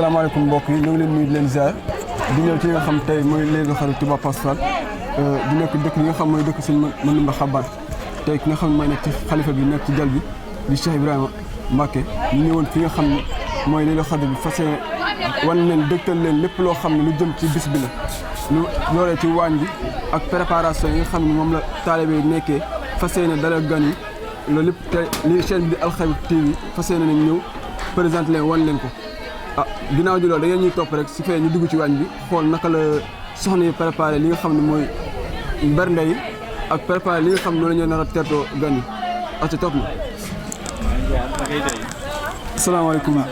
salaamaaleykum mbokk yi ñu ngi leen nuyu di leen ziar di ñëw ci nga xam tey mooy léegi xarit Touba Pastoral di nekk dëkk bi nga xam mooy dëkk sëñ Mandumba Xabaan tey ki nga xam mooy nekk ci xalifa bi nekk ci jal bi di Cheikh Ibrahima Mbacké ñu ñëwoon fi nga xam ne mooy léegi xarit bi fas yéene wan leen dëgtal leen lépp loo xam ne lu jëm ci bis bi la lu loolee ci waañ bi ak préparation yi nga xam ne moom la taalibe yi nekkee fas yéene dalal gan yi loolu lépp te li chaîne bi di Al Haïbou TV fas yéene nañ ñëw présenté leen wan leen ko ah ginnaaw ji loolu da ngeen ñuy topp rek su fekkee ñu dugg ci waañ bi xool naka la soxna yi préparé li nga xam ne mooy bernde yi ak préparé li nga xam ne noonu la ñu nar a teertoo gan yi ak ci topp na. asalaamaaleykum.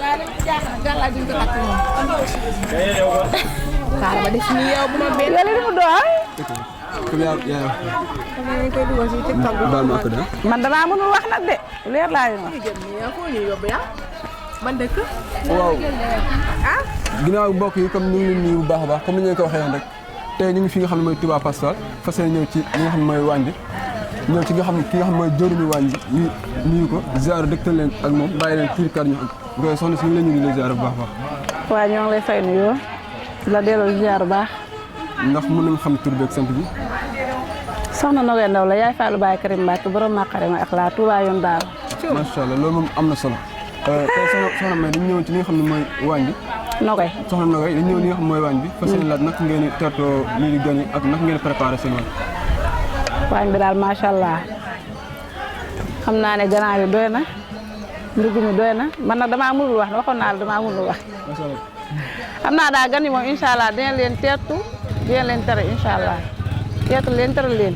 xaaral ma def nii yow bu ma benn yàlla mu doon. comme yaa damay koy dugal si TikTok bi. baal ma ak da man damaa mënul wax nag de leer laa leen wax. man dëkk. waaw. ah. ginnaaw mbokk yi comme ñu ngi leen nuyu bu baax a baax comme ni ñu ko waxee woon rek tey ñu ngi fi nga xam ne mooy Touba Pastoral fas yéene ñëw ci li nga xam ne mooy waañ bi ñëw ci nga xam ne ki nga xam ne mooy jëruñu waañ bi ñu nuyu ko ziar dëktal leen ak moom bàyyi leen tuuti kàddu ñu ak soxna si ñu ngi leen ñu ngi ziar bu baax a baax. waaw ñoo ngi lay fay nuyoo la delloo ziar bu baax. ndax mën nañu xam tur bi ak sant bi. soxna Nogaye Ndaw la yaay Fallou Baye Karim Mbacké borom Makarima ak la Touba yoon daal. macha allah loolu moom am na solo. tey soxna May dañu ñëwoon ci li nga xam ne mooy waañ bi. Nogaye soxna Nogaye dañu ñëw li nga xam ne mooy waañ bi. fas yéene laaj naka ngeen di teertoo lii di gan yi ak naka ngeen préparé seen waañ bi daal macha allah xam naa ne ganaar yi doy na ndugg mi doy na man nag damaa mënul wax waxoon naa la damaa mënul wax. macha allah. xam naa daal gan yi moom incha allah dinañ leen teertu dinañ leen tere incha allah teertu leen tere leen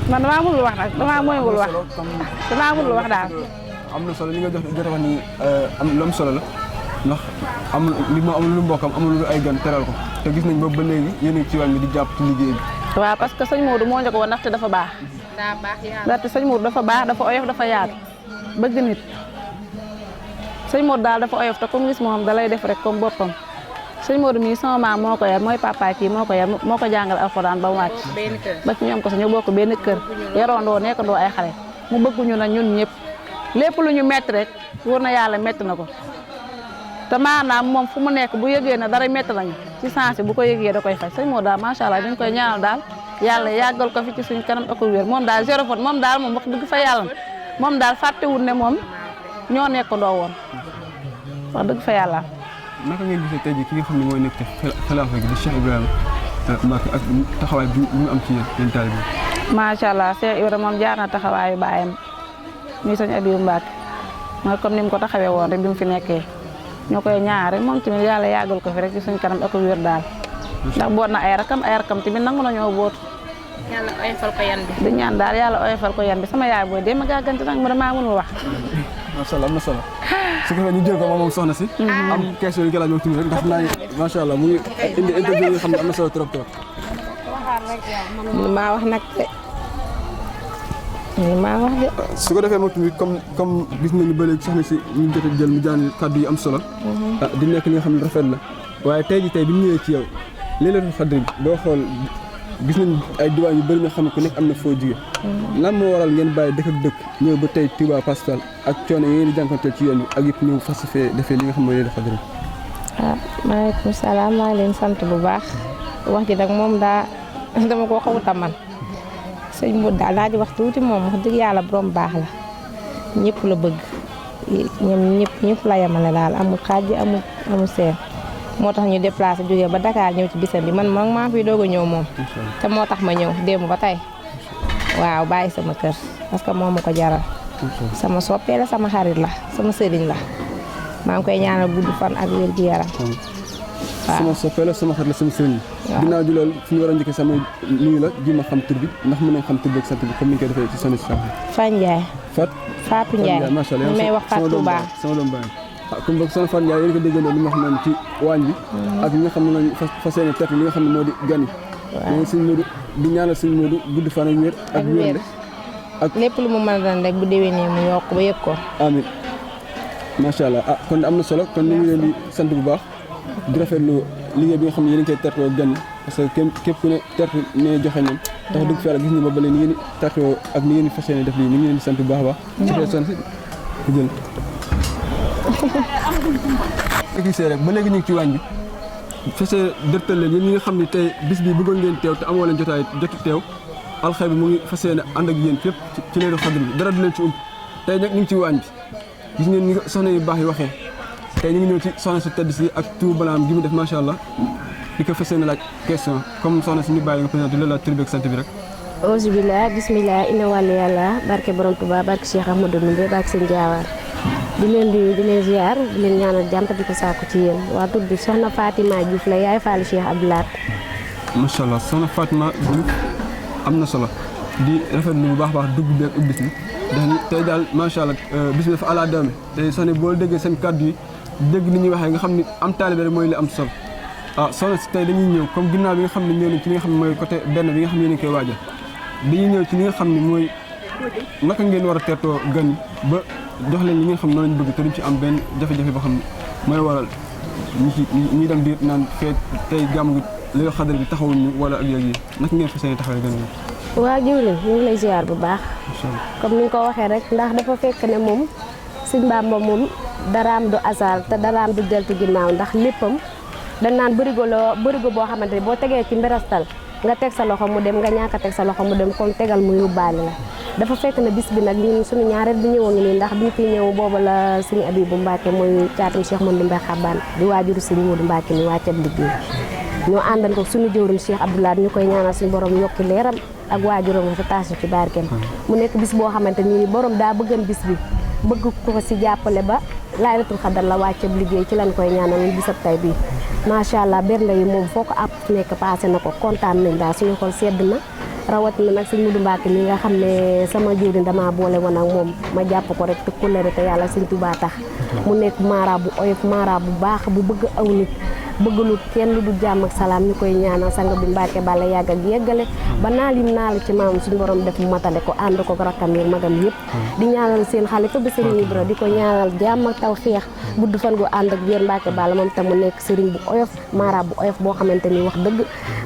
man damaa mënul wax nag damaa mënul wax damaa mënul wax daal. am na solo li nga jot a wax ni am lu am solo la ndax amul li ma amul lu mbokkam amul lu ay gan teral ko te gis nañ boobu ba léegi yéen ci wàll bi di jàpp ci liggéey bi. waaw parce que sëñ Modou moo njëkk woon ndaxte dafa baax. daa baax yaatu ndaxte sëñ Modou dafa baax dafa oyof dafa yaatu bëgg nit sëñ Modou daal dafa oyof te comme gis moom da lay def rek comme boppam sëñ Modou mii sama maam moo ko yar mooy papa kii moo ko yar moo ko jàngal alxuraan ba mu wàcc. ba ci ñoom ko sax ñu bokk benn kër yaroondoo nekkandoo ay xale mu bëgguñu na ñun ñëpp lépp lu ñu metti rek wóor na yàlla metti na ko te maanaam moom fu mu nekk bu yëgee na dara metti nañu ci sens bu ko yëgee da koy faj sëñ Modou daal macha allah dañ koy ñaanal daal yàlla yàggal ko fi ci suñu kanam ak wér moom daal zéro faute moom daal moom wax dëgg fa yàlla moom daal fàttewul ne moom ñoo nekkandoo woon wax dëgg fa yàlla. naka ngeen gisee tey jii ki nga xam ne mooy nekk ci xilaafa gi di Cheikh Ibrahima Mbacké ak taxawaay bi ñu am ci yéen taalibe bi. macha allah Cheikh Ibrahima moom jaar na taxawaayu baayam muy sëñ Abibu Mbacké mooy comme ni mu ko taxawee woon rek bi mu fi nekkee ñoo koy ñaar rek moom tamit yàlla yàggal ko fi rek ci suñu kanam ak wér daal ndax boot na ay rakam tamit nangu nañoo boot. yàlla oyofal ko yan bi. di ñaan daal yàlla oyofal ko yan bi sama yaay booy dem gàggante nag ma damaa mënul wax. macha allah am na solo su ko defee ñu jël ko moom soxna si. am question yu ñu ko laaj moom tamit rek ndax naa ne macha allah mu ngi indi interview yi xam ne am na solo trop trop. maa wax nag maa wax de. su ko defee moom tamit comme gis nañu ba léegi soxna si ñu jot a jël mu jaan kàddu yi am solo. di nekk li nga xam ne rafet la waaye tey jii bi ñu ñëwee ci yow Laylatul Qadr boo xool gis nañu ay diwaan yu bëri nga xam ne ku nekk am na foo jóge. lan moo waral ngeen bàyyi dëkk ak dëkk ñëw ba tey Touba Pastoral ak coono yi ngeen di jànkuwanteel ci yoon bi ak yëpp ñëw fas fee defee li nga xam mooy Laylatul Qadr. maaleykum salaam maa ngi leen sant bu baax wax ji nag moom dama koo xawut a man sëñ Modou daal daa di wax tuuti moom wax dëgg yàlla borom baax la ñëpp la bëgg ñoom ñëpp la yemale daal amul xaaj amul seen moo tax ñu déplacé jógee ba Dakar ñëw ci bisam bi man maa fi doog a ñëw moom te moo tax ma ñëw démb ba tey waaw bàyyi sama kër parce que moo ma ko jaral sama soppee la sama xarit la sama sëriñ la maa ngi koy ñaanal gudd fan ak wér gu yaram waaw sama soppee la sama xarit la sama sëriñ la ginnaaw ji loolu fi ñu war a njëkkee sama nuyu la ji ma xam tur bi ndax mën nañ xam tur bi ak sant bi comme ni ñu koy defee ci sonn si Fan Ndiaye Fatou Ndiaye macha allah may wax Fatou Touba sama doom bàyyi comme boog soxna Fatou Ndiaye yéen ko déggandoo li ma wax noonu ci waañ bi ak ñi nga xam ne noonu fas yéene tert li nga xam ne moo di gan yi ñeen sëñ Modou di ñaanal sëñ Modou gudd fan ak wér ak wér ak lépp lu mu mën a doon rek bu déwénee mu yokk ba yëg ko amiin macha allah kon am na solo kon ñu ngi leen di sant bu baax di rafetlu liggéey bi nga xam ne yéen a ngi koy tertoo gan yi parce que képp ku ne tertu ne joxe ñoom tax dëgg fi yàlla gis ni ba léegi ni ngeen di tertoo ak ni ngeen di fas yéene def lii ni ngi leen di sant bu baax a baax ci fee sant jël écrissé rek ba léegi ñu ngi ci waañ bi fesee dërtal leen yéen ñi nga xam ne tey bis bi bëggoon ngeen teew te amoo leen jotu teew alxayri mu ngi fas yéene ànd ak yéen fépp ci leeru xadr bi dara du leen ci ump tey nag ñu ngi ci waañ bi gis ngeen ni soxna yu baax yi waxee tey ñu ngi ñëw ci soxna su tedd si ak tout balaam gi mu def macha allah di ko fas yéene laaj question comme soxna si ñu bàyyi nga présenté la tur bi ak sant bi rek. auzu billah bismillah inna wàllu yàlla barke borom Tuubaa barke Cheikh Ahmadou Ndoumbe barke seen jaawaar di leen di leen ziar di leen ñaanal jàmm di ko sàkku ci yéen waa tur bi soxna Fatima Diouf la yaay Fallou Cheikh Abdoulaat. macha allah soxna Fatima Diouf am na solo di rafetlu bu baax baax dugg beeg ubbi bi ndax tey daal macha allah bis bi dafa ala doome tey soxna boo déggee seen kàddu yi dégg ni ñuy waxee nga xam ni am taalibe rek mooy li am solo soxna si tey dañuy ñëw comme ginnaaw bi nga xam ne ñëw nañ ci li nga xam ne mooy côté benn bi nga xam ne yéen a ngi koy waajal dañuy ñëw ci li nga xam ne mooy naka ngeen war a teertoo gan yi ba jox leen li nga xam ne noonu lañ bëgg te duñ ci am benn jafe-jafe boo xam ne mooy waral ñi dem di naan fee tey gàmm gi li xadar bi taxawuñu wala ak yooyu naka ngeen fas yéene taxawee gan yi. waa jiwlin ñu ngi lay ziar bu baax comme ni nga ko waxee rek ndax dafa fekk ne moom Sëñ Bamba moom daraam du hasard te daraam du deltu ginnaaw ndax léppam dañ naan bërigo boo xamante ni boo tegee ci mbirastal nga teg sa loxo mu dem nga ñàkk a teg sa loxo mu dem comme tegal mu yóbbaale la dafa fekk na bis bi nag ñun suñu ñaareel bi ñëwoon nii ndax bi fi ñëw booba la suñu Abibu Mbàkke mooy caatum Cheikh Mandoumbe Xabaan di waajuru Sëñ Moodu Mbàkke ni wàccat liggéey ñoo àndan ko suñu jëwriñ Cheikh Abdoulaye ñu koy ñaanal suñu borom yokki leeram ak waajuram nga fa taasu ci barkeem mu nekk bis boo xamante ni borom daa bëggan bis bi bëgg ko si jàppale ba laylatul xadar la wàccab liggéey ci lañ koy ñaanal bisab tay bi macha allah bernde yi moom foo ko àpp nekk passé na ko kontaan nañ daal suñu xol sedd na rawatina nag Sëñ Mudu Mbàkke mi nga xam ne sama jëwriñ dama boole woon ak moom ma jàpp ko rek te kulere te yàlla Sëñ Tuubaa tax mu nekk maara bu oyof maara bu baax bu bëgg aw nit bëgg lu kenn lu du jàmm ak salaam ñu koy ñaanal sang bi Mbàkke bala yàgg ak yeggale ba naalim naalu ci maam suñu borom def mu matale ko ànd ko rakkam yi magam yëpp di ñaanal seen xalifa bi Sëriñ Ibra di ko ñaanal jàmm ak taw feex gudd fan gu ànd ak wér Mbàkke bala moom tam mu nekk sëriñ bu oyof maara bu oyof boo xamante ni wax dëgg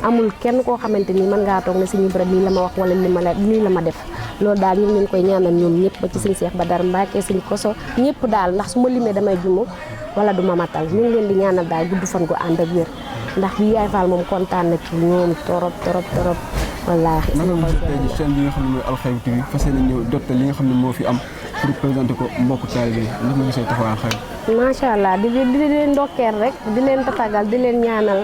amul kenn koo xamante ni mën ngaa toog ne Sëriñ Ibra lii la ma wax wala lii la ma def loolu daal ñu leen koy ñaanal ñoom ñëpp ba ci Sëriñ Seex Badar Mbàkke Sëriñ Koso ñëpp daal ndax su ma limee damay jumu wala du ma matal ñu ngi leen di ñaanal daal gudd fan gu ànd ak wér ndax bi Yaay Fall moom kontaan na ci ñoom torop wallaahi. naka nga gisee tey jii chaîne bi nga xam ne mooy Alxayri TV fas yéene ñëw dottal li nga xam ne moo fi am pour présenter ko mbokku taalibe yi naka nga gisee taxawaay Alxayri. macha allah di leen ndokkeel rek di leen tatagal di leen ñaanal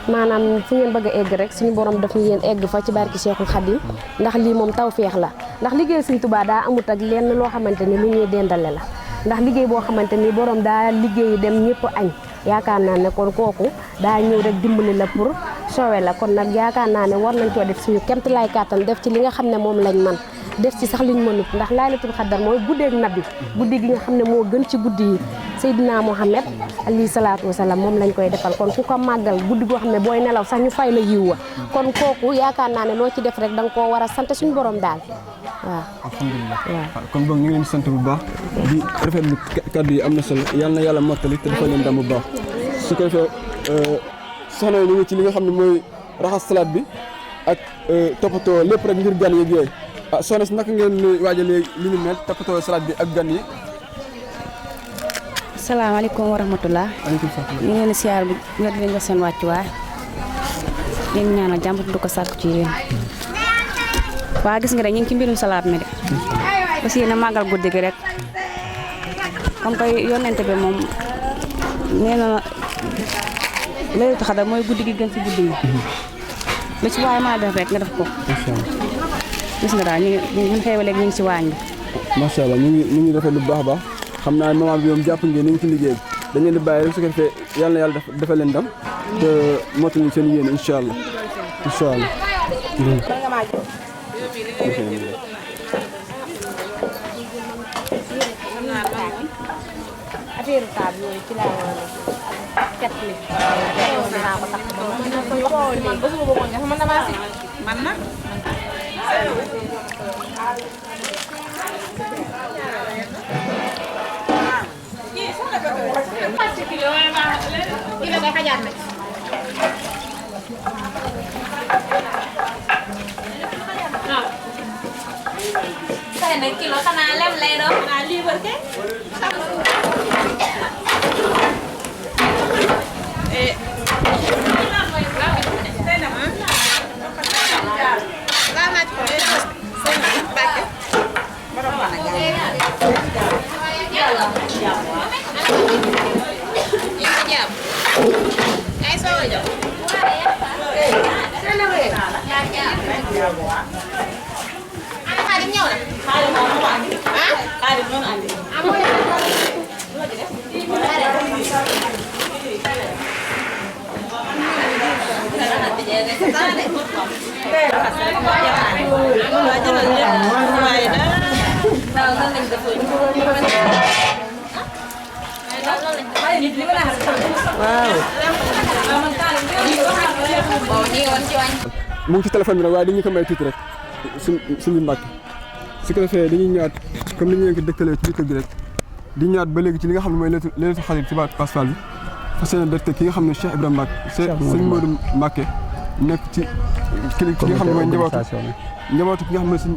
maanaam fu ngeen bëgg a egg rek suñu borom daf ñu yéen egg fa ci barki Cheikhul Khadim ndax lii moom tawféex la ndax liggéey Sëñ Tuubaa daa amut ak lenn loo xamante ni lu ñuy dendale la ndax liggéey boo xamante ni borom daa liggéey dem ñëpp añ yaakaar naa ne kon kooku daa ñëw rek dimbali la pour sowe la kon nag yaakaar naa ne war nañ koo def suñu kemt lay kàttan def ci li nga xam ne moom lañ man def ci sax liñ mënut ndax laylatul xadar mooy guddeeg nabi guddi gi nga xam ne moo gën ci guddi yi Seydina Mohamed alayhi salaatu wasalaam moom lañ koy defal kon ku ko màggal guddi goo xam ne booy nelaw sax ñu fay la yiw wa kon kooku yaakaar naa ne loo ci def rek da nga koo war a sant suñu borom daal waaw. alhamdulilah waaw kon boog ñu ngi leen di sant bu baax di rafetlu kaddu yi am na solo yal na yàlla mottali te defal leen ndam bu baax su ko defee soxna yi ñu ngi ci li nga xam ne mooy raxas salaat bi ak toppatoo lépp rek ngir gan yeeg yooyu soxna si naka ngeen waajalee li ñu mel toppatoo salaat bi ak gan yi. salaamaaleykum wa rahmatulah. waaleykum salaam. ñu ngi leen di siyaar bi nga di leen jox seen wàccuwaay leen ñaanal jàmm du ko sàkku ci yéen waa gis nga de ñu ngi ci mbirum salaat mi de aussi na màggal guddi gi rek comme koy yonente bi moom nee na laylatul xadar mooy guddi gi gën ci guddi yi lu ci waaye maa def rek nga def ko gis nga daal ñu xew léegi ñu ngi ci waañ bi macha allah ñu ngi rafet lu baax a baax xam naa moment bi moom jàpp ngeen ni ngi ci liggéey bi dañ leen di bàyyi rek su ko defee yal na yàlla defal leen ndam te mottali seen yéene incha allah incha allah. affaire taab yooyu ci laa war a ket li naa ko tax man na kilo xanaa lem lay doon xanaa lii mu ngi ci téléphone bi nag waaye dañu ko may tuuti rek suñu mbàkk su ko defee dañuy ñëwaat comme ni ñu leen ko dëkkalee ci biir kër gi rek di ñëwaat ba léegi ci li nga xam ne mooy leetu xarit ci baat Pass Fall bi fas yéene dëkk ki nga xam ne Cheikh Ibrahima Mbacke sëñ Modou Mbacke nekk ci ki nga xam ne mooy njabootu ki nga xam ne sëñ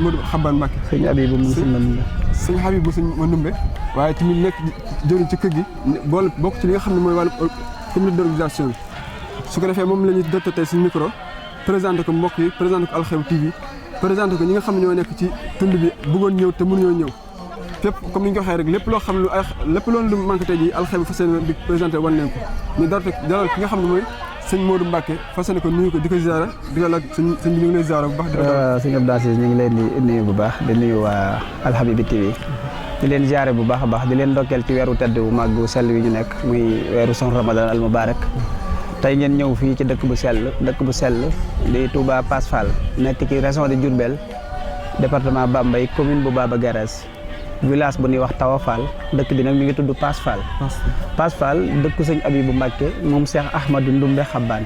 Modou Xaban Mbacke sëñ Habib mu sëñ Manumbe sëñ Habib bu sëñ Manumbe waaye tamit nekk jëriñ ci kër gi boole bokk ci li nga xam ne mooy wàllu comité d'organisation bi su ko defee moom la ñuy dëkk tey suñu micro présenté ko mbokk yi présenté ko Alxayri TV présenté ko ñi nga xam ne ñoo nekk ci tund bi bëggoon ñëw te mënuñoo ñëw fépp comme ni ñu ko waxee rek lépp loo xam lu ay lépp loolu lu manqué tey jii Alxayri fas yéene di présenté wan leen ko ñu dalal ki nga xam ne mooy sëñ Modou Mbacke fas yéene ko nuyu ko di ko ziara di ko laaj sëñ bi ñu ngi lay ziara bu baax sëñ Abdou Aziz ñu ngi leen di nuyu bu baax di nuyu waa Alxayri TV di leen ziare bu baax a baax di leen ndokkeel ci weeru tedd bu màgg bu sell wi ñu nekk muy weeru son Ramadan al Mubarak tey ngeen ñëw fii ci dëkk bu sell di Touba Pass Fall nekk ci région de Diourbel département Bambey commune bu Baba Garage village bu ñuy wax Tawa Fall dëkk bi nag mi ngi tudd Pass Fall. Pass Fall dëkku sëñ Abibou Mbacke moom Cheikh Ahmadou Ndoumbe Xabbaan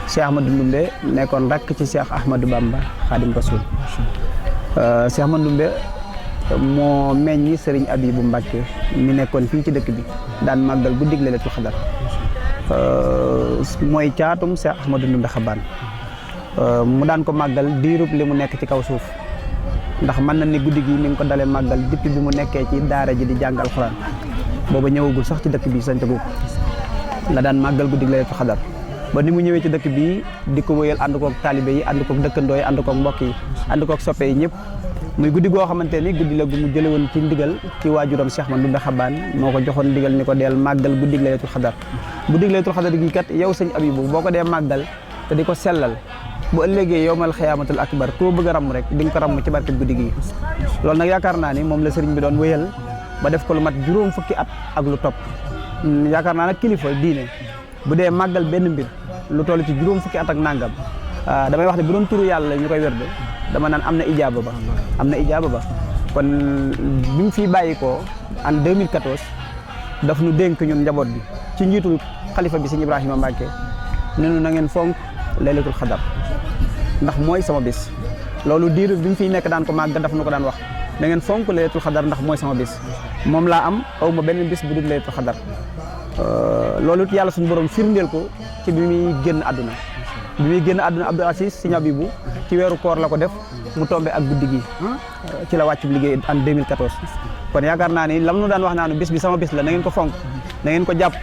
Cheikh Ahmadou Ndoumbe nekkoon rakk ci Cheikh Ahmadou Bamba Khadim Rasoul Cheikh Ahmadou Ndoumbe moo meññi Serigne Abibou Mbacke mi nekkoon fii ci dëkk bi daan màggal guddig Laylatul Qadr mooy caatum Cheikh Ahmadou Ndoumbe Xabbaan mu daan ko màggal diirub li mu nekk ci kaw suuf ndax mën na ni guddi gi mi ngi ko dalee màggal depuis bi mu nekkee ci daara ji di jàng alxuraan booba ñëwagul sax ci dëkk bi sant gu la daan màggal guddi Laylatul Qadr ba ni mu ñëwee ci dëkk bi di ko wéyal ànd koog taalibe yi ànd koog dëkkandoo yi ànd koog mbokk yi ànd koog soppe yi ñëpp muy guddi goo xamante ni guddi la gu mu jële woon ci ndigal ci waajuram Cheikh Ahmadou Ndoumbe Xabbaan moo ko joxoon ndigal ni ko deel màggal guddi Laylatul Qadr guddi Laylatul Qadr gi kat yow sëñ Abibou boo ko dee màggal te di ko sellal bu ëllëgee yowmal xiyaamatul akbar koo bëgg a ramm rek di nga ko ramm ci barkeb guddi gi loolu nag yaakaar naa ni moom la sëriñ bi doon wéyal ba def ko lu mat juróom fukki at ak lu topp yaakaar naa nag kilifa diine bu dee màggal benn mbir lu toll ci juróom fukki at ak nangam damay wax ne bu doon turu yàlla ñu koy wérde dama naan am na ijaaba ba kon bi mu fi bàyyi ko en 2014 daf nu dénk ñun njaboot bi ci njiitul xalifa bi sëñ Ibrahima Mbacke ne nu na ngeen fonk Laylatul Qadr ndax mooy sama bis loolu diiru bi mu fiy nekk daan ko màgg daf nu ko daan wax da ngeen fonk Laylatul Qadr ndax mooy sama bis moom laa am aw ma benn bis bu dul Laylatul Qadr loolu yàlla suñu borom firndeel ko ci bi muy génn àdduna Abdou Aziz Sëñ Abibou ci weeru koor la ko def mu tombé ak guddi gi ci la wàcc liggéey en 2014 kon yaakaar naa ni lam nu daan wax naanu bis bi sama bis la na ngeen ko fonk na ngeen ko jàpp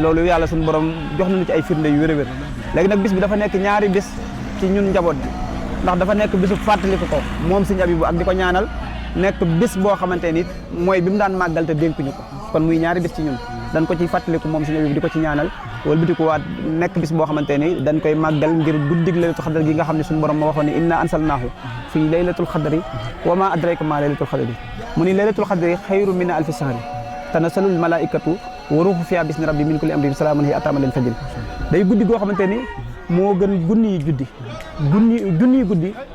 loolu yàlla suñu borom jox nañu ci ay firnde yu wér-wér léegi nag bis bi dafa nekk ñaari bis ci ñun njaboot bi ndax dafa nekk bisu fàttaliku ko moom Sëñ Abibou ak di ko ñaanal nekk bis boo xamante ni mooy bi mu daan màggal te dénkuñu ko kon muy ñaari bis ci ñun dañ ko ci fàttaliku moom Sëñ Abibou di ko ci ñaanal wala biti ko waat nekk bis boo xamante ni dañ koy màggal ngir guddig Laylatul Qadr gi nga xam ne suñu borom ma waxoon ne inna ansalnaahu fii Laylatul Qadri wa ma adraka ma Laylatul Qadri mu ni Laylatul Qadri xayru min alfi sahri tanazalul malaikatu wa ruuhu fiha bismi rabbi min kulli amrin salaamun hiya hattaa matla'il fajr day guddi goo xamante ni moo gën junniy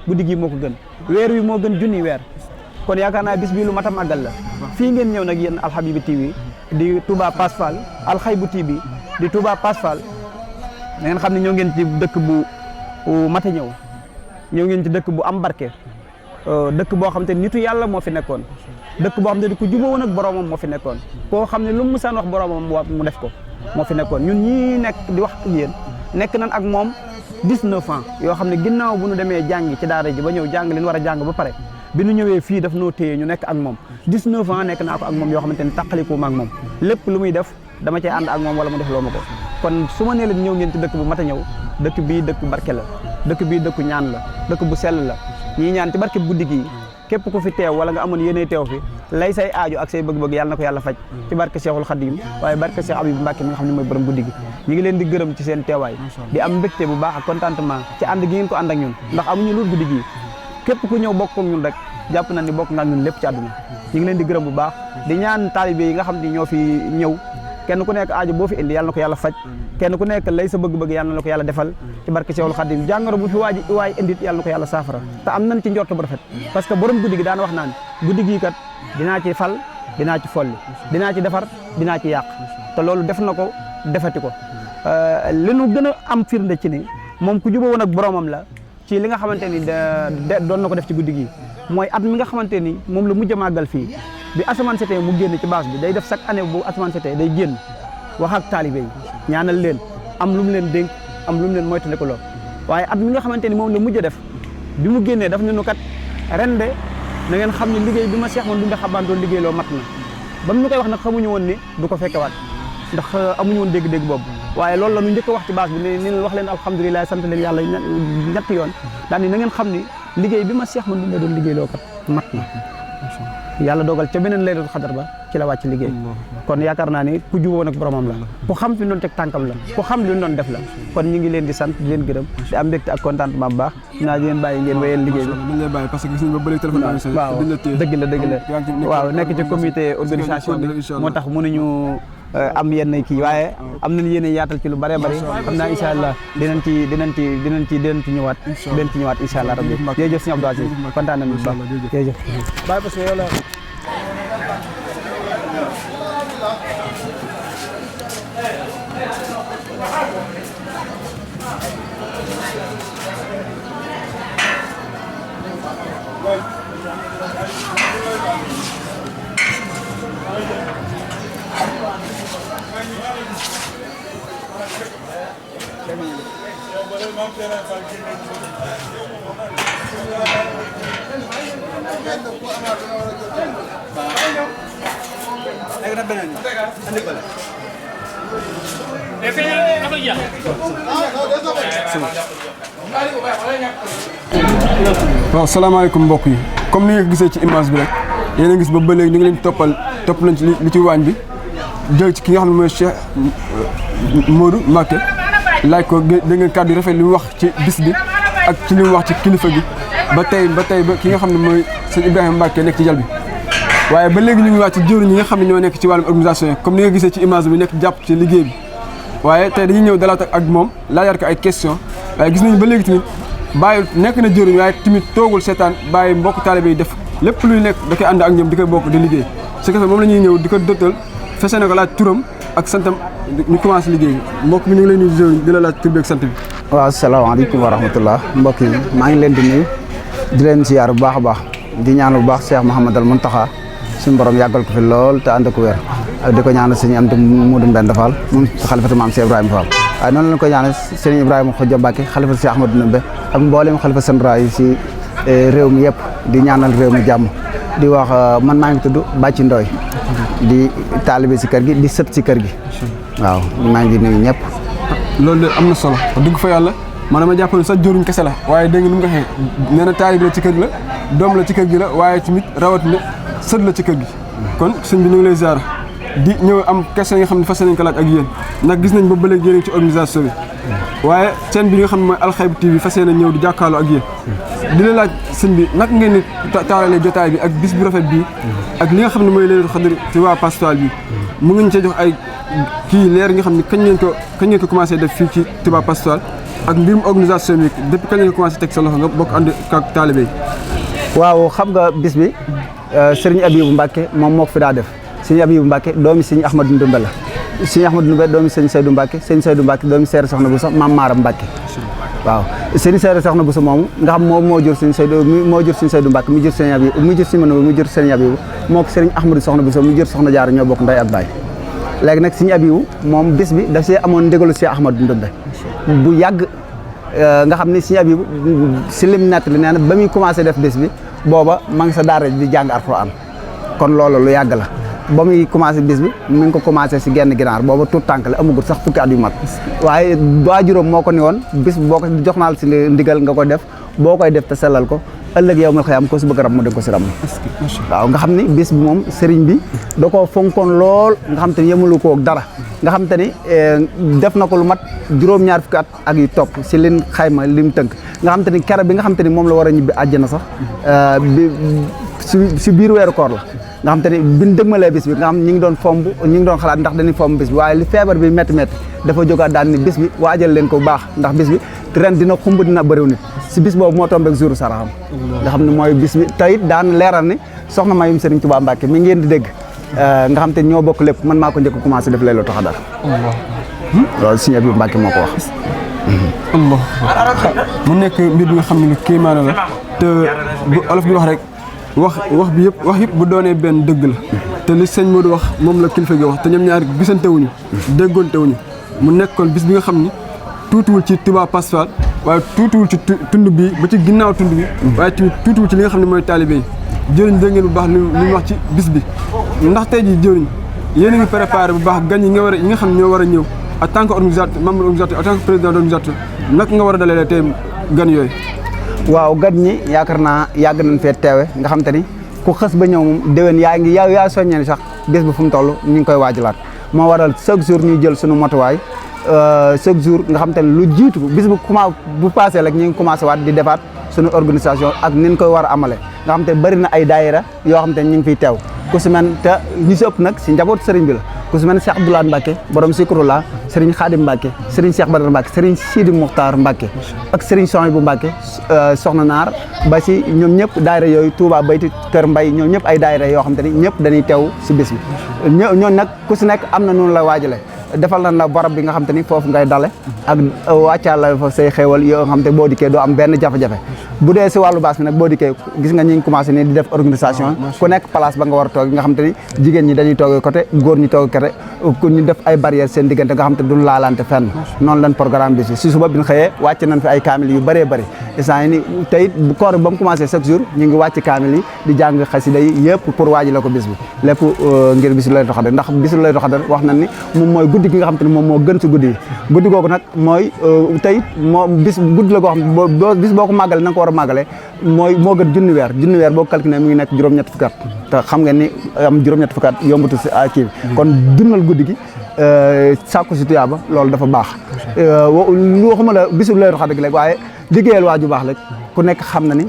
guddi gi moo ko gën weer wi moo gën junniy weer kon yaakaar naa bis bi lu mat a màggal la fii ngeen ñëw nag yéen Alxayri TV di Touba Pass Fall Alxayri TV di Touba Pass Fall da ngeen xam ne ñoo ngeen ci dëkk bu mat a ñëw ngeen ci dëkk bu am barke dëkk boo xam te nitu yàlla moo fi nekkoon dëkk boo xam ne ku jubóo woon ak boromam moo fi nekkoon koo xam ne lu mu musaan wax boromam mu def ko moo fi nekkoon ñun ñii nekk di wax ak yéen nekk nan ak moom 19 ans yoo xam ne ginnaaw bu ñu demee jàngi ci daara ji ba ñëw jàng leen war a jàng ba pare bi ñu ñëwee fii daf noo téye ñu nekk ak moom 19 ans nekk naa ko ak moom yoo xamante ni tàqaliku ma ak moom lépp lu muy def dama cay ànd ak moom wala mu def loo ma ko kon su ma nee leen ñëw ngeen ci dëkk bu mat a ñëw dëkk bii dëkk barke la dëkk bii dëkku ñaan la dëkk bu sell la ñii ñaan ci barke guddi gi képp ku fi teew wala nga amoon yéene teew fi lay say aajo ak say bëgg-bëgg yàlla na ko yàlla faj ci barke Cheikhul Khadim waaye barke Cheikh Abibou Mbacke mi nga xam ne mooy borom guddi gi ñi ngi leen di gërëm ci seen teewaay di am mbégte bu baax ak contentement ci ànd gi ngeen ko ànd ak ñun ndax amuñu lu guddi gi képp ku ñëw bokk ak ñun rek jàpp na ni bokk nga ak ñun lépp ci àdduna ñi ngi leen di gërëm bu baax di ñaan taalibe yi nga xam ne ñoo fi ñëw kenn ku nekk aajo boo fi indi yàlla na ko yàlla faj kenn ku nekk lay sa bëgg-bëgg yàlla na ko yàlla defal ci barke Cheikhul Khadim jàngoro bu fi waay indit yàlla na ko yàlla saafara te am nañ ci njort bu rafet parce que borom guddi gi daan wax naan guddi gi kat dinaa ci fal dinaa ci folli dinaa ci defar dinaa ci yàq te loolu def na ko defati ko li nu gën a am firnde ci ni moom ku jubóo woon ak boromam la ci li nga xamante ni doon na ko def ci guddi gi mooy at mi nga xamante ni moom la mujj a màggal fii bi asamaan setee mu génn ci bâche bi day def chaque année bu asamaan setee day génn wax ak taalibe yi ñaanal leen am lu mu leen dénk am lu mu leen moytandiku loo waaye at mi nga xamante ni moom la mujj a def bi mu génnee daf ne nu kat ren de na ngeen xam ne liggéey bi ma Cheikh Mouhamadou Ndoumbé Xabane doon liggéey loo mat na ba mu ñu koy wax nag xamuñu woon ni du ko fekkewaat ndax amuñu woon dégg-dégg boobu waaye loolu la ñu njëkk a wax ci bâche bi ni leen wax leen alhamdulilah sant leen yàlla ñetti yoon daal ni na ngeen xam ni liggéey bi ma Cheikh Mouhamadou Ndoumbé doon liggéey loo kat mat na yàlla dogal ca beneen laylatul xadar ba ci la wàcc liggéey kon yaakaar naa ni ku jubóo nag boromam la ku xam fi doon teg tànkam la ku xam li doon def la kon ñu ngi leen di sant di leen gërëm di am mbégte ak contentement bu baax naa di leen bàyyi ngeen wéyal liggéey bi dañ lay bàyyi parce que gis nañ ba bëri téléphone waaw dëgg la waaw nekk ci comité organisation bi moo tax mënuñu am yenn kii waaye am nañ yéene yaatal ci lu bëree bëri xam naa incha allah dinañ ci ñëwaat incha allah rabbi jërëjëf sëñ Abdou Aziz kontaan nañu bu baax jërëjëf bàyyi parce que yow la waaw salaamaaleykum mbokk yi comme ni nga gisee ci image bi rek yéen a gis ba léegi ñu ngi leen topp nañ ci li ci waañ bi jël ci ki nga xam ne mooy Cheikh Modou Mbacké laaj ko dégg ngeen kàddu rafet li mu wax ci bis bi ak ci li mu wax ci kilifa gi ba tey ba ki nga xam ne mooy sëñ Ibrahima Mbacké nekk ci jal bi waaye ba léegi ñu ngi wax ci jëwriñ ñi nga xam ne ñoo nekk ci wàllum organisation yi comme ni nga gisee ci image bi nekk jàpp ci liggéey bi waaye tey dañuy ñëw dalaat ak moom laajaat ko ay question waaye gis nañu ba léegi tamit bàyyi nekk na jëriñ waaye tamit toogul seetaan bàyyi mbokk taalibe yi def lépp luy nekk da koy ànd ak ñoom di koy bokk di liggéey su ko defee moom la ñuy ñëw di ko dëttal fese na ko laaj turam ak santam ñu commencé liggéey bi mbokk mi ñu ngi leen di jëriñ di la laaj tur bi ak sant bi. waaw asalaamaaleykum wa rahmatullah mbokk yi maa ngi leen di nuyu di leen ziar bu baax a baax di ñaanal bu baax Cheikh Mouhamadal Mountakha suñu borom yàggal ko fi lool te ànd ko wér ak di ko ñaanal sëñ Amdi Modou Mbène Fall moom xalifatu maam Cheikh Ibrahima Fall waaye noonu lañ ko ñaanal sëñ Ibrahima Khoudia Mbacké xalifatu Cheikh Ahmadou Ndoumbé ak mboolem xalifa central yi si réew mi yëpp di ñaanal réew mi jàmm di wax man maa ngi tudd Bàcci Ndoy di taalibe si kër gi di sët si kër gi waaw maa ngi nuyu ñëpp. loolu de am na solo dugg fa yàlla man dama jàpp ne sax jëruñ kese la waaye dégg nga nu mu ko waxee nee na taalibe la ci kër gi la doom la ci kër gi la waaye tamit rawatina sët la ci kër gi kon sëñ bi ñu ngi lay ziar di ñëw am question yi nga xam ne fas nañ ko laaj ak yéen ndax gis nañ ba léegi yéen ci organisation bi waaye chaîne bi nga xam ne mooy Alxaybu TV fas yéene ñëw di jàkkaarloo ak yéen di la laaj sëñ bi naka ngeen ni taaralee jotaay bi ak bis bu rafet bii ak li nga xam ne mooy Laylatul Qadr ci waa Pastoral bi mu ngeen cee jox ay kii leer nga xam ne kañ ngeen ko commencé def fii ci Touba Pastoral ak mbirum organisation bi depuis kañ ngeen ko commencé teg sa loxo nga bokk ànd ak taalibe yi. waaw xam nga bis bi Serigne Abibou Mbacké moom moo ko fi daa def Serigne Abibou Mbacké doomi Serigne Ahmadou Ndoumbé la Serigne Ahmadou Ndoumbé doomi Serigne Seydou Mbacké Serigne Seydou Mbacké doomi Seere Soxna Bousso Maam Maaram Mbacké waaw Serigne Seere Soxna Bousso moomu nga xam moom moo jur Serigne Seydou Mbacké mu jur Serigne Abibou mu jur Serigne Manoumbe mu jur Serigne Abibou moo ko Serigne Ahmadou Soxna Bousso mu jur Soxna Jaara ñoo bokk ndey ak baay léegi nag Serigne Abibou moom bis bi daf see amoon ndégalu Cheikh Ahmadou Ndoumbé bu yàgg nga xam ne Serigne Abibou si lim natt li nee na ba muy commencé def bis bi booba ma ngi sa daara di jàng alxuraan kon loolu lu yàgg la ba muy commencé bis bi mi ngi ko commencé si genn ginaar booba tout tànk la amagul sax fukki at yu mat waaye waajuram moo ko ni woon bis bi boo ko jox naal si ndigal nga ko def boo koy def te sellal ko ëllëg yow mal xëyam ko si bëgg ram mu dégg ko si ram waaw nga xam ni bis bi moom sëriñ bi da koo fonkoon lool nga xam te ni yëmalu ko dara nga xam te ni def na ko lu mat juróom-ñaar fukki at ak yu topp si lin xayma lim tënk nga xam te ni kere bi nga xam te ni moom la war a ñibbi àjjana sax si biir weeru koor la nga xam te ni biñ dëgmalee bis bi nga xam ñi ngi doon fomb ñi ngi doon xalaat ndax dañuy fomb bis bi waaye li feebar bi métti dafa jógaat daan ni bis bi waajal leen ko bu baax ndax bis bi ren dina xumb dina bëriw nit si bis boobu moo tombeek jour saraxam nga xam ne mooy bis bi tey daan leeral ni soxna Mayum Serigne Touba Mbacke mi ngeen di dégg nga xam te ñoo bokk lépp man maa ko njëkk a commencé def Laylatul Qadr loolu Serigne Abibou Mbacke moo ko wax Allah mu nekk mbir bi nga xam ne lu kéemaane la te bu olof bi wax rek wax bi yëpp bu doonee benn dëgg la te li sëñ Modou wax moom la kilifa gi wax te ñoom ñaar gisante wuñu déggoonte wuñu mu nekkoon bis bi nga xam ni tuutiwul ci Touba Passe Fall waaye tuutiwul ci tund bi ba ci ginnaaw tund bi waaye tamit tuutiwul ci li nga xam ne mooy taalibe yi jëriñ dégg ngeen bu baax li mu wax ci bis bi ndax tey jii jëriñ yéen a ngi préparé bu baax gan yi nga xam ne ñoo war a ñëw en tant que organisateur membre organisateur en tant que président d'organisateur naka nga war a dalalee tey gan yooyu waaw gan ñi yaakaar naa yàgg nañ fee teewe nga xam te ni ku xës ba ñëw moom déwén yaa soññee ni sax bis bi fu mu toll ñu ngi koy waajalaat moo waral chaque jour ñuy jël suñu motuwaay chaque jour nga xam te ne lu jiitu bis bu passé rek ñu ngi commencé waat di defaat suñu organisation ak nin koy war a amale nga xam te bëri na ay daayira yoo xam te ñu ngi fiy teew ku si mel te ñu si ëpp nag si njaboot sëriñ bi la ku si mel ne Cheikh Abdoulaye Mbacke borom Sikrullah Serigne Khadim Mbacke Serigne Cheikh Badar Mbacke Serigne Sidi Mokhtar Mbacke ak Serigne Souhaïbou Mbacke soxna Naar ba si ñoom ñëpp daayira yooyu Touba Bayti Kër Mbay ñoom ñëpp ay daayira yoo xam te ni ñëpp dañuy teew si bis bi ñoon nag ku si nekk am na noonu la waajale defal nañ la barab bi nga xam te ni foofu ngay dale ak wàccaal la fa say xéewal yoo xam te boo dikkee doo am benn jafe-jafe bu dee si wàllu baas bi nag boo dikkee gis nga ñi ngi commencé nii di def organisation ku nekk place ba nga war a toog nga xam te ni jigéen ñi dañuy toogee côté góor ñi toogee côté ku ñu def ay barrières seen diggante nga xam te duñ laalante fenn noonu lañ programme bi si suba bi ñu xëyee wàcc nañ fi ay kaamil yu bëree bëri instant yi ni tey koor ba mu commencé chaque jour ñu ngi wàcc kaamil yi di jàng xasida yi yëpp pour waaji la ko bis bi lépp ngir bisu Laylatul Qadr ndax bisu Laylatul Qadr wax nañ ni moom mooy guddi gi nga xam te ne moom moo gën si guddi yi guddi googu nag mooy tey moom bis guddi la goo xam bis boo ko màggale na nga ko war a màggale moo gën junni weer boo calculé mi ngi nekk juróom-ñett fukki at te xam ngeen ni am juróom-ñett fukki at yombatu si kii bi kon dundal guddi gi sàkku si tuyaaba loolu dafa baax waxuma la bisu Laylatul Qadr gi léegi waaye liggéeyal waaju baax rek ku nekk xam na ni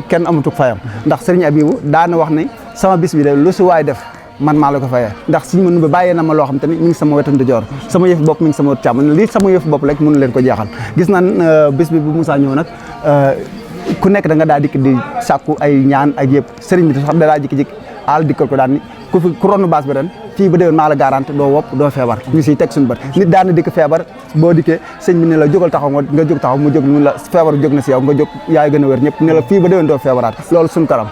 kenn amatuk fayam ndax Serigne Abibou daana wax ni sama bis bi de lu si waay def man maa la ko fayee ndax suñu mën ba bàyyee na ma loo xam te ni mi ngi sama wetu ndijoor sama yëf bopp mi ngi sama wetu càmm lii sama yëf bopp rek mënu leen ko jeexal gis naan bis bi bu Moussa ñëw nag ku nekk da nga daa dikk di sàkku ay ñaan ak yëpp sëriñ bi sax da daa jikki-jikki àll dikkal ko daan ni ku ronu baas bi ren fii ba déwén maa la garanti doo wopp doo feebar ñu siy teg suñu bët nit daana dikk feebar boo dikkee sëñ bi ne la jógal taxaw nga jóg taxaw mu jóg mu la feebar jóg na si yow nga jóg yaay gën a wér ñëpp ne la fii ba déwén doo feebaraat loolu suñu karam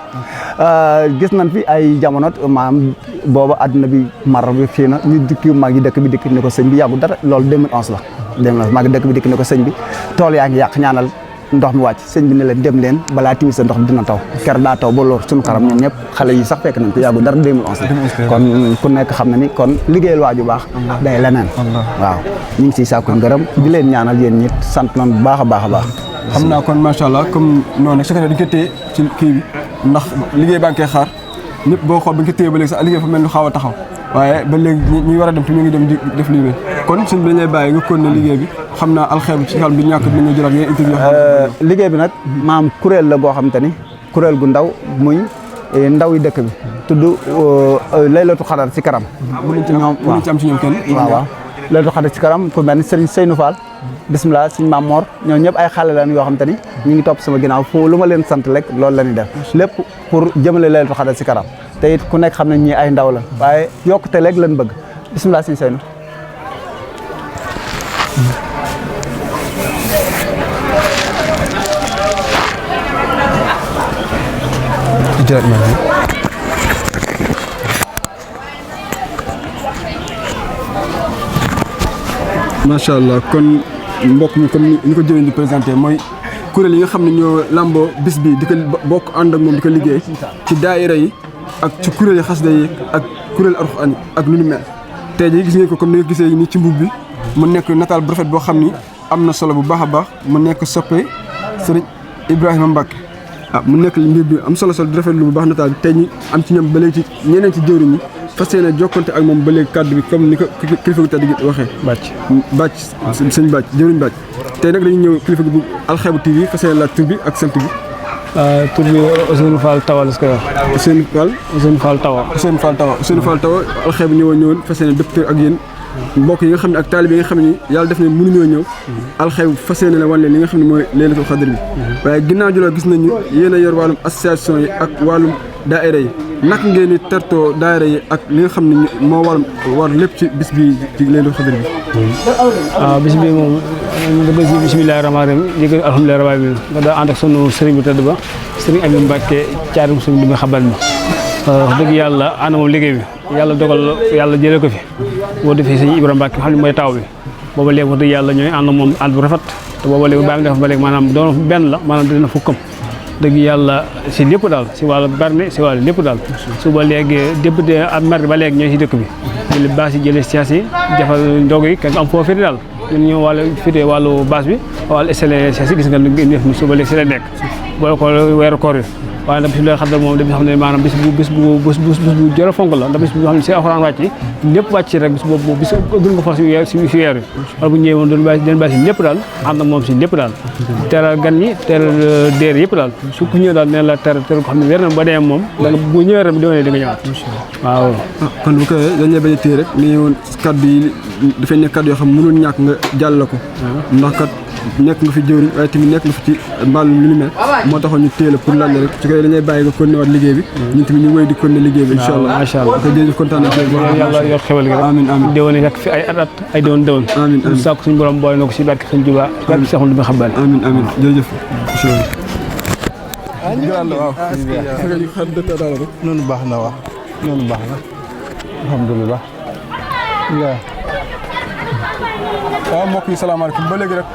gis nañ fi ay jamonot maam booba àdduna bi mar bi fii na ñu dikki mag yi dëkk bi dikk ne ko sëñ bi yàggu dara loolu 2011 la 2011 mag yi dëkk bi dikk ne ko sëñ bi tool yaa ngi yàq ñaanal ndox mi wàcc sëñ bi ne leen dem leen balaa timis ndox dina taw ker daa taw ba loor suñu xaram ñun ñëpp xale yi sax fekk nañ ko yàggu dara 2011 kon ku nekk xam na ni kon liggéeyal waaju baax day leneen waaw ñu ngi siy sàkku ngërëm di leen ñaanal yéen ñit sant nañ bu baax a baax a baax xam naa kon macha allah comme noonu nag secrétaire dañ ko téye ci kii bi ndax liggéey baa ngi koy xaar ñëpp boo xool ba ñu ko téye ba léegi sax liggéey fa mel lu xaw a taxaw waaye ba léegi ñi war a dem te ñu ngi dem di def liggéey kon suñ bi dañuy bàyyi nga continuer liggéey bi xam naa alxeebu ci xel bi ñàkk dinañu jëlaat yeneen interview liggéey bi nag maam kuréel la goo xam te ni kuréel gu ndaw muy ndaw yi dëkk bi tudd Laylatul Qadr si kanam mënuñ ci am ci ñoom kenn waaw Laylatul Qadr si kanam ku mel ni Serigne Seynou Fall bisimilah suñ Maam Mor ñoo ñëpp ay xale lañ yoo xam te ni ñu ngi topp sama ginnaaw fu lu ma leen sant rek loolu la ñuy def lépp pour jëmale Laylatul Qadr si kanam te it ku nekk xam ne ñii ay ndaw la waaye yokkute rek lañ bëgg bisimilah suñ Seynou macha allah kon mbokk mi comme ni ko jëlee di présenté mooy kuréel yi nga xam ne ñoo lamboo bis bi di ko bokk ànd ak moom di ko liggéey ci daayira yi ak ci kuréel yi xasida yi ak kuréel alxuraan ak lu ni mel tey jii gis ngeen ko comme ni nga gisee nii ci mbub bi mu nekk nataal bu rafet boo xam ni am na solo bu baax a baax mu nekk soppe sëriñ Ibrahima Mbacke mu nekk mbir bi am solo di rafetlu bu baax nataal bi tey ñi am ci ñoom ba léegi ci ñeneen ci jëwriñ ñi fas yéene jokkonte ak moom ba léegi kàddu bi comme ni ko kilifa gu tedd gi waxee bàcc sëñ bàcc jëwriñ bàcc tey nag dañuy ñëw kilifa gi bu Alxaybu TV fas yéene laaj tur bi ak sant bi tur bi Ousseynou Fall Tawa la ko wax Ousseynou Fall Tawa Alxaybu ñëwoon fas yéene dëpp ak yéen mbokk yi nga xam ne ak taalibe yi nga xam ne yàlla def ne mënuñoo ñëw Alxaybu fas yéene la wan leen li nga xam ne mooy Laylatul Qadr bi waaye ginnaaw ji gis nañu yéen a yor wàllum association yi ak wàllum daayira yi naka ngeen di tertoo daayira yi ak li nga xam ne moo war lépp ci bis bi ci Laylatul Qadr bi waaw bis bi moom nga bëgg si bismillaahi rahmaani rahiim yëg alhamdulilah rabbil aalamiin nga daa ànd ak sunu sëriñ bu tëdd ba sëriñ Aliou Mbacke caarum suñu li muy xabal mi wax dëgg yàlla ànd moom liggéey bi yàlla dogal yàlla jëlee ko fi boo defee sëñ Ibrahima Mbacke xam ne mooy taw bi booba léegi wax dëgg yàlla ñooy ànd moom ànd bu rafet te booba léegi baa ngi def ba léegi maanaam doon benn la maanaam dina fukkam dëgg yàlla si lépp daal si wàllu berne si wàllu lépp daal suba léegi député ak maire ba léegi ñooy si dëkk bi jëli baas yi jëlee siyaas yi defal ndog yi kenn am foo féete daal ñun ñoo wàllu baas bi wàllu installé siyaas yi gis nga def suba léegi si la nekk boole ko weeru koor yi waaye nag bis bi lay xadar moom da bis xam ne maanaam bis bu jërë fonk la ndax bis bu xam ne si alxuraan wàcc yi lépp wàcc si rek bis boobu bis gën nga for si weer yi wala bu ñëwee woon doon bàyyi si lépp daal ànd ak moom si lépp daal teral gan ñi teral déer yëpp daal su ku ñëw daal nee la teral ko xam ne weer na ba dee moom danga bu ñëwee rek di nga ñëwaat waaw kon bu ko dañuy bañ a téye rek ni woon kaddu yi dafay nekk kaddu yoo xam mënul ñàkk nga jàll la ko ndax kat nekk nga fi jëwriñ waaye tamit nekk nga fi ci mbaalum lu ni mel moo taxoon ñu téye la pour laaj la rek su ko dañuy bàyyi nga continuer waat liggéey bi ñun tamit ñu wéy di continuer liggéey bi incha allah macha allah ko jërëjëf kontaan na yàlla yor xewal gi rek amiin déwén rek fi ay at ay déwén amiin sàkku suñu borom boole na ko si barke Sëñ Juba barke Seexul du ma xabal amiin jërëjëf noonu baax na wax noonu baax na alhamdulilah waaw mbokk yi salaamaaleykum ba léegi rek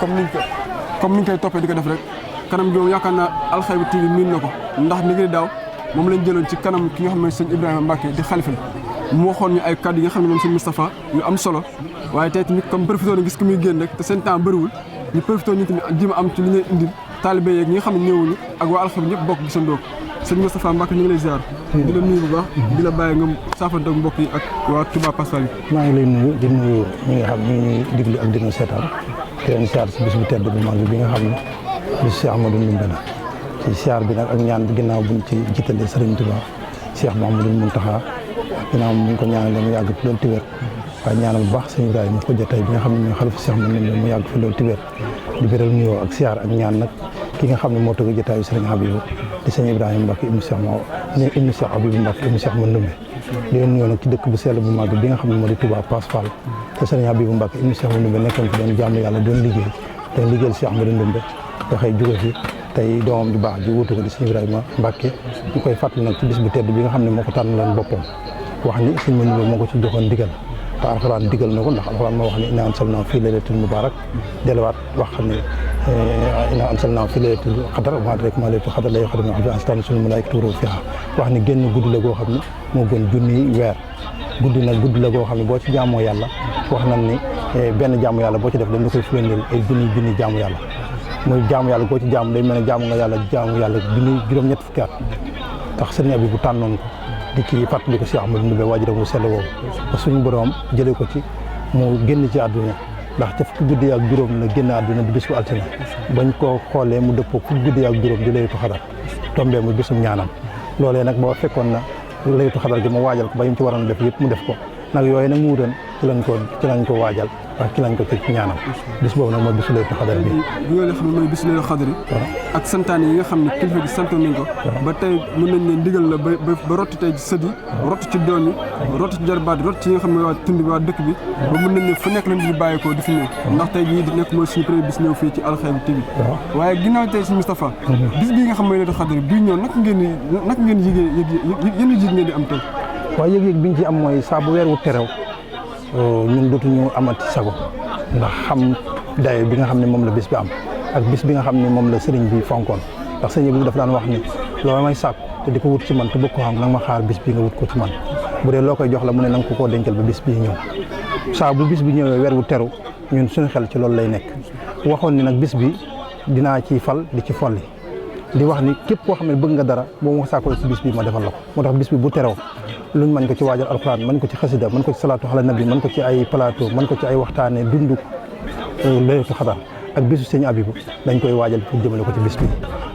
comme niñ koy toppee di ko def rek kanam gi moom yaakaar naa Alxaybu TV miin na ko ndax ni ngi daaw moom lañ jëloon ci kanam ki nga xam ne sëñ Ibrahima Mbacke di xalifa mu waxoon ñu ay kàddu yi nga xam ne moom sëñ Moustapha yu am solo waaye tey tamit comme profité na gis ko muy génn rek te seen temps bëriwul ñu profité ñu tamit jéem a am ci li ñuy indil taalibe yeeg ñi nga xam ne ñëwuñu ak waa Alxaybu ñëpp bokk gisandoo ko sëñ Moustapha Mbacke ñu ngi lay ziar di la nuyu bu baax di la bàyyi nga saafante ak mbokk yi ak waa Touba Pascal yi maa ngi lay nuyu di nuyu ñi nga xam ñi ñuy diglu ak dina seetaan te leen siyaar si bis bu tedd bu mag bi nga xam ne bis Cheikh Ahmadou Ndoumbé la ci siyaar bi nag ak ñaan bi ginnaaw buñ ci jiitalee Serigne Touba Cheikh Mouhamadoul Mountakha ginnaaw mu ko ñaanalee mu yàgg fi loolu tiwér waaye ñaanal bu baax sëñ Ibrahima ko jotay bi nga xam ne ñoo xalifa Cheikh Mouhamadoul Ndoumbé mu yàgg fi loolu tiwér di beral nuyoo ak siyaar ak ñaan nag ki nga xam ne moo toog jotaayu Serigne Habibou di sëñ Ibrahima Mbacke ibnu Cheikh Habibou Mbacke ibnu Cheikh Mouhamadoul Ndoumbé di leen nuyoo nag ci dëkk bu sell bu mag bi nga xam ne moo di Touba Pascal te Serigne Habibou Mbacke ibnu Cheikh Mouhamadoul Ndoumbé nekkoon fi doon jaamu yàlla doon liggéeyal Cheikh Ahmadou Ndoumbé waxee jóge fi tey doomam ju baax ji wuutu ko di sëñ Ibrahima Mbacke ñu koy fàttali nag ci bis bu tedd bi nga xam ne moo ko tànnaloon boppam wax ni sëñ Mouhamadoul moo ko ci joxoon ndigal te alxuraan digal na ko ndax alxuraan moo wax ne innaa anzalnaahu fii laylatil mubaarak delluwaat wax ne innaa anzalnaahu fii laylatil qadr wa maa adraaka maa laylatul qadr laylatul qadri xayrum min alfi shahr tanazzalu l-malaa'ikatu wa ruuhu fiihaa wax ni génn guddi la goo xam ne moo gën junniy weer guddi nag guddi la goo xam ne boo ci jaamoo yàlla wax nañ ni benn jaamu yàlla boo ci def dañ la koy firndeel ay junni jaamu yàlla muy jaamu yàlla boo ci jaamu day mel ne jaamu nga yàlla junni juróom-ñett fukki at tax sëriñ bi bu tànnoon ko di ci fàttali ko Cheikh Ahmadou Ndoumbé waajuram mu sell woowu ba suñu borom jëlee ko ci mu génn ci àdduna ndax ca fukki guddi ak juróom la génn àdduna di bis bu altine bañ koo xoolee mu dëppoo fukki guddi ak juróom di laylatul xadar tombee mu bisum ñaanam loolee nag boo fekkoon na laylatul xadar gi mu waajal ko ba yim ci waroon def yëpp mu def ko nag yooyu nag mu wutoon ci lañ ko waajal ak ci lañ ko ci ñaanam bis boobu nag mooy bisu laylatul xadar bi bi nga xam ne mooy bisu laylatul xadar ak santaane yi nga xam ne kilifa gi santoon nañ ko ba tey mën nañ ne ndigal la ba rotti tey ci sët yi rotti ci doom yi rotti ci jarbaat yi rotti ci yi nga xam ne waa tund bi waa dëkk bi ba mën nañ ne fu nekk lañ di bàyyeekoo di fi ñëw ndax tey jii di nekk mooy suñu premier bis ñëw fii ci Alxaybu TV waaye ginnaaw tey si Moustapha bis bii nga xam mooy laylatul xadar bii ñëw naka ngeen yéen yëg ngeen di am tey waaye yëg-yëg biñ ci am mooy saa bu weer wu terew ñun dootuñu amati sago ndax xam dayo bi nga xam ne moom la bis bi am ak bis bi nga xam ne moom la sëriñ bi fonkoon ndax sëriñ bi dafa daan wax ni loolu may sàkku te di ko wut ci man te bëgg ko xam nag ma xaar bis bi nga wut ko ci man bu dee loo koy jox la mu ne na nga ko koo dencal ba bis bii ñëw saa bu bis bi ñëwee weer wu teru ñun suñu xel ci loolu lay nekk waxoon ni nag bis bi dinaa ci fal di ci folli di wax ni képp koo xam ne bëgg nga dara boo ma sàkkoo ci bis bi ma defal la ko moo tax bis bi bu teroo luñ mën ko ci waajal alxuraan mën ko ci xasida mën ko ci salaatu ala nabi mën ko ci ay plateau mën ko ci ay waxtaane dundu laylatul xadar ak bisu sëñ Abibu dañ koy waajal pour jëmale ko ci bis bi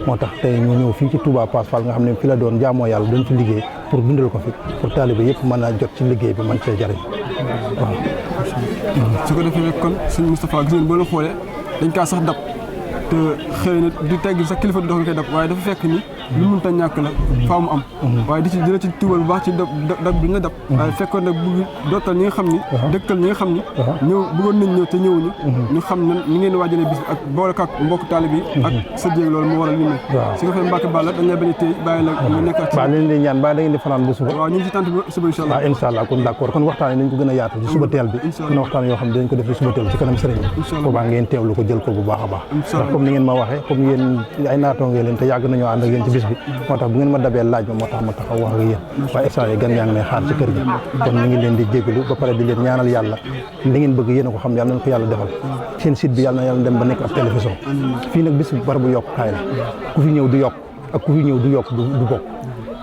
moo tax tey ñu ñëw fii ci Touba Pass Fall nga xam ne fi la doon jaamoo yàlla doon fi liggéey pour dundal ko fi pour taalibe yëpp mën a jot ci liggéey bi mën cee jariñ waaw. su ko defee rek kon sëñ Moustapha gis ngeen boo la xoolee dañ kaa sax dab te xëy na du tegg sax kilifa dox nga koy dab waaye dafa fekk ni lu mënta ñàkk la faa mu am waaye dina ci tuubal bu baax ci dab bi nga dab waaye fekkoon nag bëgg dootal ñi nga xam ni dëkkal ñi nga xam ni ñëw bëggoon nañ ñëw te ñëwuñu ñu xam ne ni ngeen waajalee bis bi ak boole ak mbokk taalib yi ak sa jéeg loolu moo waral li ne su ko fee Mbacke Balla dañ lay bañ a téye bàyyi la nga nekkaat ci waaw leen di ñaan ba da ngeen di fanaan bu suba waaw ñu ngi ci tant bi suba incha allah waaw incha allah kon d'accord kon waxtaan yi nañ ko gën a yaatu ci suba teel bi dina waxtaan yoo xam ne dañ ko def ci suba teel bi ci kanam sëriñ bi boobaa ngeen teewlu ko jël ko bu baax a baax ndax comme ni ngeen ma waxee comme yéen ay naatongee leen te yàgg nañoo ànd ak yéen ci bis bi moo tax bu ngeen ma dabee laaj ma moo tax ma taxaw wax ak yéen waaye instant yi gan yaa ngi may xaar ci kër gi kon ñu ngi leen di jégalu ba pare di leen ñaanal yàlla li ngeen bëgg yéen a ko xam yàlla nañ ko yàlla defal seen site bi yàlla na yàlla dem ba nekk ab télévision fii nag bis bi barabu yokk kaay la ku fi ñëw du yokk ak ku fi ñëw du yokk du bokk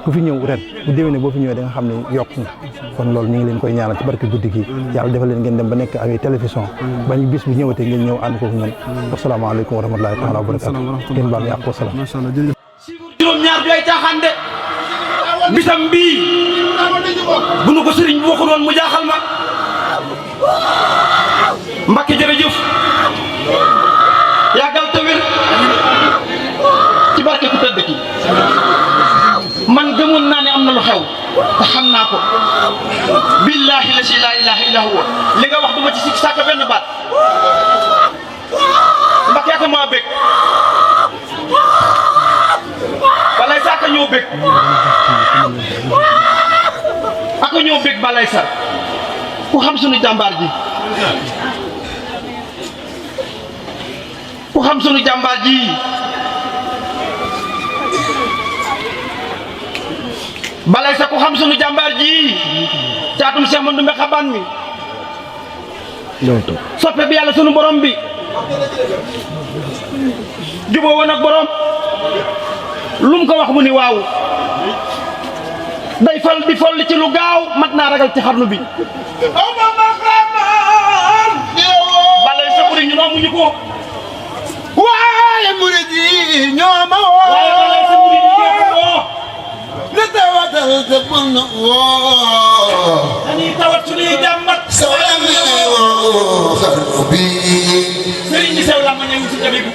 ku fi ñëw ren bu déwénee boo fi ñëwee da nga xam ne yokk na kon loolu ñu ngi leen koy ñaanal ci barke guddi gi yàlla defal leen ngeen dem ba nekk ay télévision bañ bis bu ñëwatee ngeen ñëw ànd ko ñun asalaamaaleykum wa rahmatulahi taala wa barakatu ngeen baal ñu àq wasalaam juróom-ñaar bi ay caaxaan de bisam bii bu nu ko sëriñ bi waxu doon mu jaaxal ma Mbacke jërëjëf yàggal te wér ci barke ku tëdd ki man gëmoon naa ne am na lu xew te xam naa ko billahi la si laa ilaha illa huwa li nga wax duma ci sikk sàkk benn baat Mbacke aka maa bég balay sa aka ñoo bég aka ñoo bég balay sa ku xam sunu jàmbaar ji ku xam sunu jàmbaar ji balay sa ku xam sunu jàmbaar ji caatum Cheikh Mandoumbe Xabaan mi soppe bi yàlla sunu borom bi juboo woon ak borom lum ko wax mu ni waaw day fal di folli ci lu gaaw mat naa ragal ci xarnu bi balay sa murid ñu amuñu ko waaye murid yi ñoo ma woo waaye balay sa murid yi ñoo ko woo na tawatal te bul na woo dañuy tawat suñuy jàmbat sawlam woo xarnu bi sëriñ bi sew la ma ñëw ci jabigu